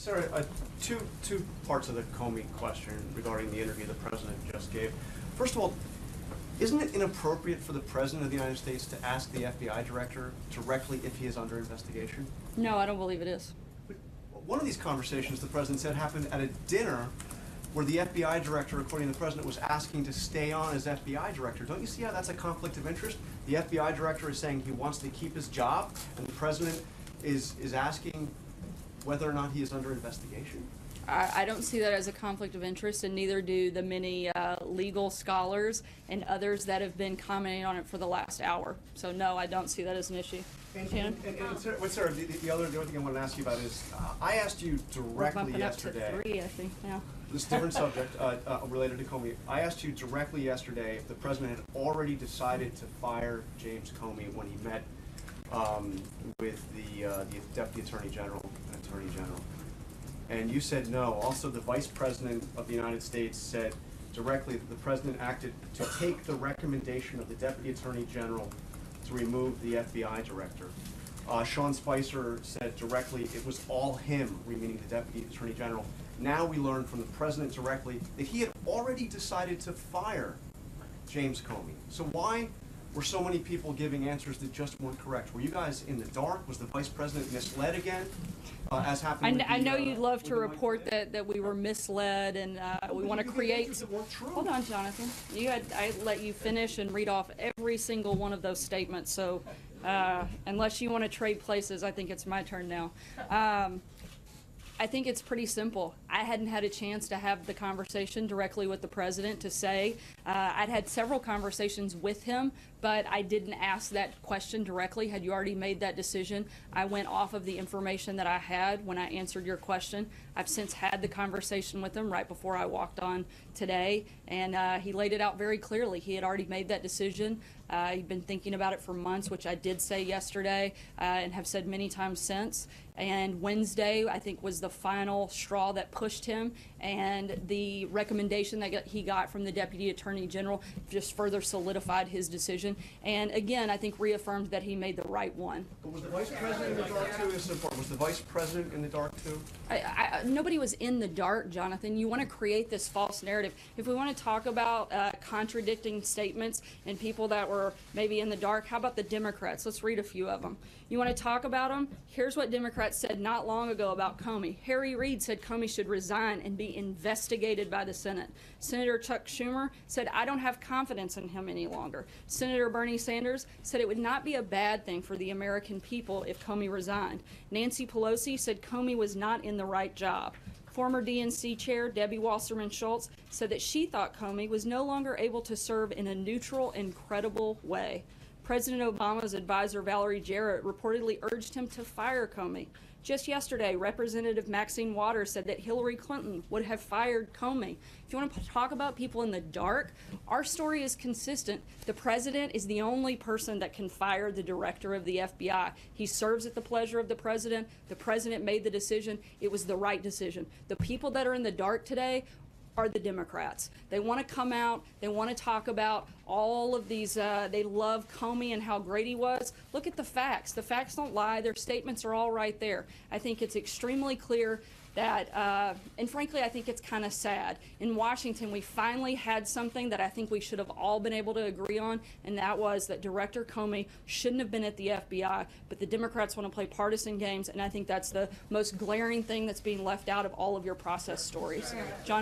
Sarah, two parts of the Comey question regarding the interview the president just gave. First of all, isn't it inappropriate for the president of the United States to ask the FBI director directly if he is under investigation? No, I don't believe it is. One of these conversations, the president said, happened at a dinner where the FBI director, according to the president, was asking to stay on as FBI director. Don't you see how that's a conflict of interest? The FBI director is saying he wants to keep his job, and the president is asking whether or not he is under investigation? I don't see that as a conflict of interest, and neither do the many legal scholars and others that have been commenting on it for the last hour. So no, I don't see that as an issue. Shannon? Sarah, the other thing I want to ask you about is, I asked you directly yesterday. We're bumping up to 3, I think, now. This different subject related to Comey. I asked you directly yesterday if the president had already decided to fire James Comey when he met with the Deputy Attorney General and Attorney General. And you said no. Also, the Vice President of the United States said directly that the President acted to take the recommendation of the Deputy Attorney General to remove the FBI Director. Sean Spicer said directly it was all him, meaning the Deputy Attorney General. Now we learn from the President directly that he had already decided to fire James Comey. So why were so many people giving answers that just weren't correct? Were you guys in the dark? Was the Vice President misled again, as happened? I know you'd love to report that we were misled, and we want to create. Hold on, Jonathan. I let you finish and read off every single one of those statements. So unless you want to trade places, I think it's my turn now. I think it's pretty simple. I hadn't had a chance to have the conversation directly with the president to say. I'd had several conversations with him, but I didn't ask that question directly. Had you already made that decision? I went off of the information that I had when I answered your question. I've since had the conversation with him right before I walked on today, and he laid it out very clearly. He had already made that decision. He'd been thinking about it for months, which I did say yesterday and have said many times since. And Wednesday, I think, was the final straw that pushed him, and the recommendation that he got from the Deputy Attorney General just further solidified his decision, and again, I think reaffirmed that he made the right one. But was the Vice President in the dark too? Was the Vice President in the dark too? Nobody was in the dark, Jonathan. You want to create this false narrative. If we want to talk about contradicting statements and people that were maybe in the dark, how about the Democrats? Let's read a few of them. You want to talk about them? Here's what Democrats said not long ago about Comey. Harry Reid said Comey should resign and be investigated by the Senate. Senator Chuck Schumer said, I don't have confidence in him any longer. Senator Bernie Sanders said it would not be a bad thing for the American people if Comey resigned. Nancy Pelosi said Comey was not in the right job. Former DNC Chair Debbie Wasserman Schultz said that she thought Comey was no longer able to serve in a neutral and credible way. President Obama's advisor Valerie Jarrett reportedly urged him to fire Comey. Just yesterday, Representative Maxine Waters said that Hillary Clinton would have fired Comey. If you want to talk about people in the dark, our story is consistent. The president is the only person that can fire the director of the FBI. He serves at the pleasure of the president. The president made the decision. It was the right decision. The people that are in the dark today are the Democrats. They want to come out, they want to talk about all of these, they love Comey and how great he was. Look at the facts. The facts don't lie. Their statements are all right there. I think it's extremely clear that, and frankly, I think it's kind of sad. In Washington, we finally had something that I think we should have all been able to agree on, and that was that Director Comey shouldn't have been at the FBI, but the Democrats want to play partisan games, and I think that's the most glaring thing that's being left out of all of your process stories. John